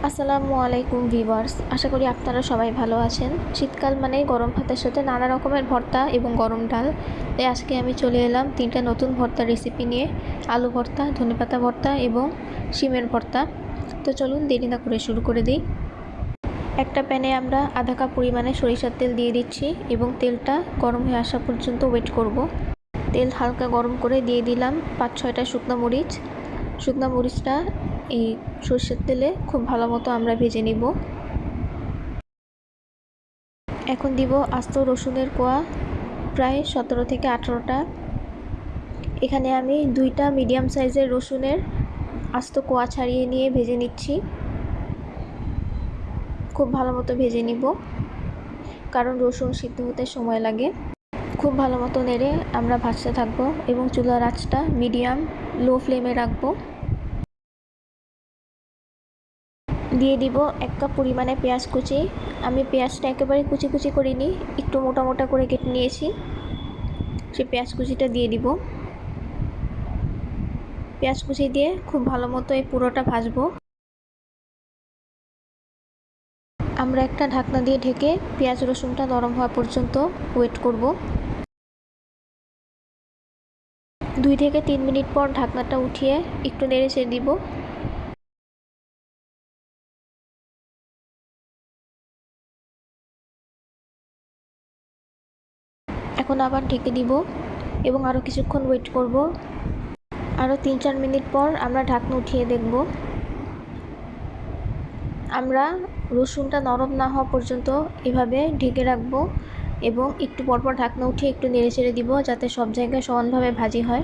আসসালামু আলাইকুম ভিউয়ার্স, আশা করি আপনারা সবাই ভালো আছেন। শীতকাল মানেই গরম ভাতের সাথে নানা রকমের ভর্তা এবং গরম ডাল। তাই আজকে আমি চলে এলাম 3টা নতুন ভর্তার রেসিপি নিয়ে। আলু ভর্তা, ধনেপাতা ভর্তা এবং শিমের ভর্তা। তো চলুন দেরি না করে শুরু করে দিই। একটা প্যানে আমরা আধা কাপ পরিমাণে সরিষার তেল দিয়ে দিচ্ছি এবং তেলটা গরম হয়ে আসা পর্যন্ত ওয়েট করব। তেল হালকা গরম করে দিয়ে দিলাম 5-6টা শুকনো মরিচ। শুকনো মরিচটা এই সরষের তেলে খুব ভালো মতো আমরা ভেজে নিব। এখন দিব আস্ত রসুনের কোয়া প্রায় 17 থেকে 18টা। এখানে আমি 2টা মিডিয়াম সাইজের রসুনের আস্ত কোয়া ছাড়িয়ে নিয়ে ভেজে নিচ্ছি। খুব ভালো মতো ভেজে নিব, কারণ রসুন সিদ্ধ হতে সময় লাগে। খুব ভালো মতো নেড়ে আমরা ভাজতে থাকবো এবং চুলার আঁচটা মিডিয়াম লো ফ্লেমে রাখবো। দিয়ে দিব 1 কাপ পরিমাণে পেঁয়াজ কুচি। আমি পেঁয়াজটা একেবারে কুচি কুচি করিনি, একটু মোটা মোটা করে কেটে নিয়েছি। সেই পেঁয়াজ কুচিটা দিয়ে দিব। পেঁয়াজ কুচি দিয়ে খুব ভালো মতো এই পুরোটা ভাজবো। আমরা একটা ঢাকনা দিয়ে ঢেকে পেঁয়াজ রসুনটা নরম হওয়া পর্যন্ত ওয়েট করব। 2 থেকে 3 মিনিট পর ঢাকনাটা উঠিয়ে একটু নেড়ে চেড়ে দিব। এখন আবার ঢেকে দিব এবং আরও কিছুক্ষণ ওয়েট করব। আরও 3-4 মিনিট পর আমরা ঢাকনা উঠিয়ে দেখব। আমরা রসুনটা নরম না হওয়া পর্যন্ত এভাবে ঢেকে রাখবো এবং একটু পরপর ঢাকনা উঠিয়ে একটু নেড়ে চেড়ে দিব, যাতে সব জায়গায় সমানভাবে ভাজি হয়।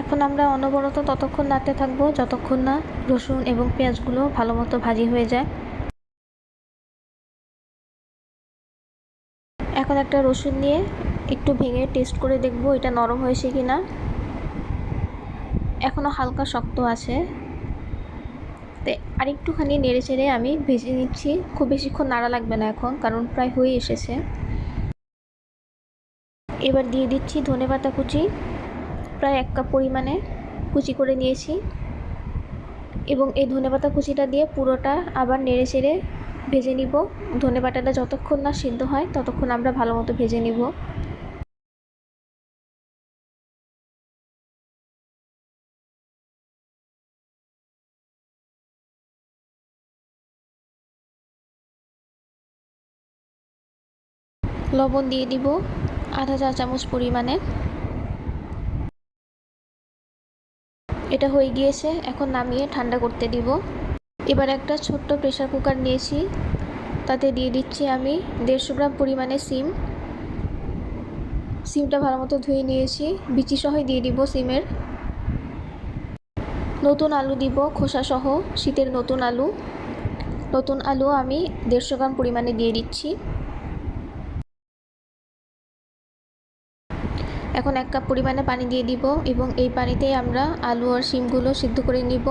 এখন আমরা অনবরত ততক্ষণ নাড়তে থাকবো যতক্ষণ না রসুন এবং পেঁয়াজগুলো ভালো মতো ভাজি হয়ে যায়। এখন একটা রসুন নিয়ে একটু ভেঙে টেস্ট করে দেখব এটা নরম হয়েছে কি না। এখনও হালকা শক্ত আছে, তো আরেকটুখানি নেড়ে চেড়ে আমি ভেজে নিচ্ছি। খুব বেশিক্ষণ নাড়া লাগবে না এখন, কারণ প্রায় হয়ে এসেছে। এবার দিয়ে দিচ্ছি ধনেপাতা কুচি, প্রায় 1 কাপ পরিমাণে কুচি করে নিয়েছি এবং এই ধনেপাতা কুচিটা দিয়ে পুরোটা আবার নেড়ে চেড়ে ভেজে নিব। ধনেপাতাটা যতক্ষণ না সিদ্ধ হয় ততক্ষণ আমরা ভালো মতো ভেজে নিব। লবণ দিয়ে দিব আধা চা চামচ পরিমাণে। এটা হয়ে গিয়েছে, এখন নামিয়ে ঠান্ডা করতে দিব। এবার একটা ছোট্ট প্রেসার কুকার নিয়েছি, তাতে দিয়ে দিচ্ছি আমি 150 গ্রাম পরিমাণে সিমটা ভালো মতো ধুয়ে নিয়েছি, বিচি সহই দিয়ে দিব সিমের। নতুন আলু দিব খোসা সহ, শীতের নতুন আলু। নতুন আলু আমি 150 গ্রাম পরিমাণে দিয়ে দিচ্ছি। এখন 1 কাপ পরিমাণে পানি দিয়ে দিব এবং এই পানিতেই আমরা আলু আর শিমগুলো সিদ্ধ করে নিব।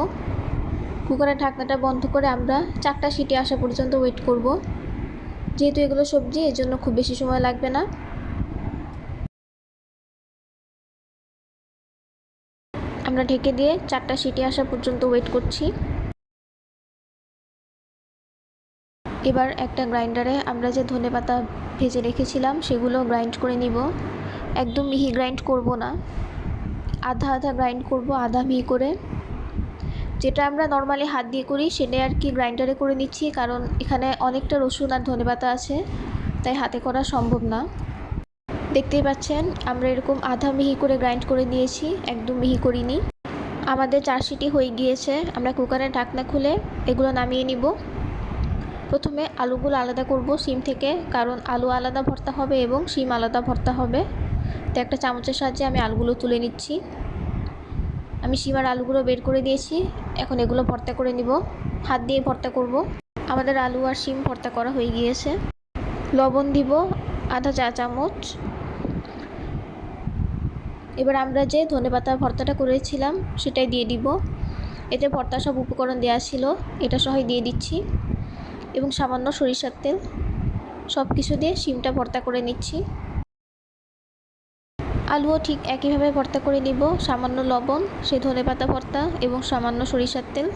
কুকারের ঢাকনাটা বন্ধ করে আমরা 4টা সিটি আসা পর্যন্ত ওয়েট করব। যেহেতু এগুলো সবজি, এর জন্য খুব বেশি সময় লাগবে না। আমরা ঢেকে দিয়ে 4টা সিটি আসা পর্যন্ত ওয়েট করছি। এবার একটা গ্রাইন্ডারে আমরা যে ধনেপাতা ভেজে রেখেছিলাম সেগুলো গ্রাইন্ড করে নিব। একদম মিহি গ্রাইন্ড করব না, আধা আধা গ্রাইন্ড করব, আধা মিহি করে। যেটা আমরা নর্মালি হাত দিয়ে করি সেটাই আর কি গ্রাইন্ডারে করে নিচ্ছি, কারণ এখানে অনেকটা রসুন আর ধনেপাতা আছে, তাই হাতে করা সম্ভব না। দেখতেই পাচ্ছেন আমরা এরকম আধা মিহি করে গ্রাইন্ড করে নিয়েছি, একদম মিহি করিনি। আমাদের 4 সিটি হয়ে গিয়েছে। আমরা কুকারের ঢাকনা খুলে এগুলো নামিয়ে নিব। প্রথমে আলুগুলো আলাদা করব শিম থেকে, কারণ আলু আলাদা ভর্তা হবে এবং শিম আলাদা ভর্তা হবে। তো একটা চামচের সাহায্যে আমি আলুগুলো তুলে নিচ্ছি। আমি শিম আর আলুগুলো বের করে দিয়েছি, এখন এগুলো ভর্তা করে নিব। হাত দিয়ে ভর্তা করব। আমাদের আলু আর শিম ভর্তা করা হয়ে গিয়েছে। লবণ দিব আধা চা চামচ। এবার আমরা যে ধনেপাতা ভর্তাটা করেছিলাম সেটাই দিয়ে দিব। এতে ভর্তা সব উপকরণ দেওয়া ছিল, এটা সহই দিয়ে দিচ্ছি এবং সামান্য সরিষার তেল। সব কিছু দিয়ে শিমটা ভর্তা করে নিচ্ছি। আলুও ঠিক একইভাবে ভর্তা করে নিব, সামান্য লবণ, সে ধনেপাতা ভর্তা এবং সামান্য সরিষার তেল।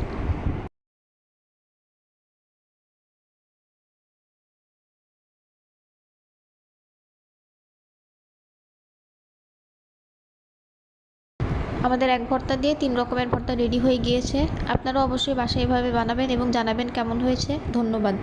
আমাদের এক ভর্তা দিয়ে 3 রকমের ভর্তা রেডি হয়ে গিয়েছে। আপনারাও অবশ্যই বাসায় এভাবে বানাবেন এবং জানাবেন কেমন হয়েছে। ধন্যবাদ।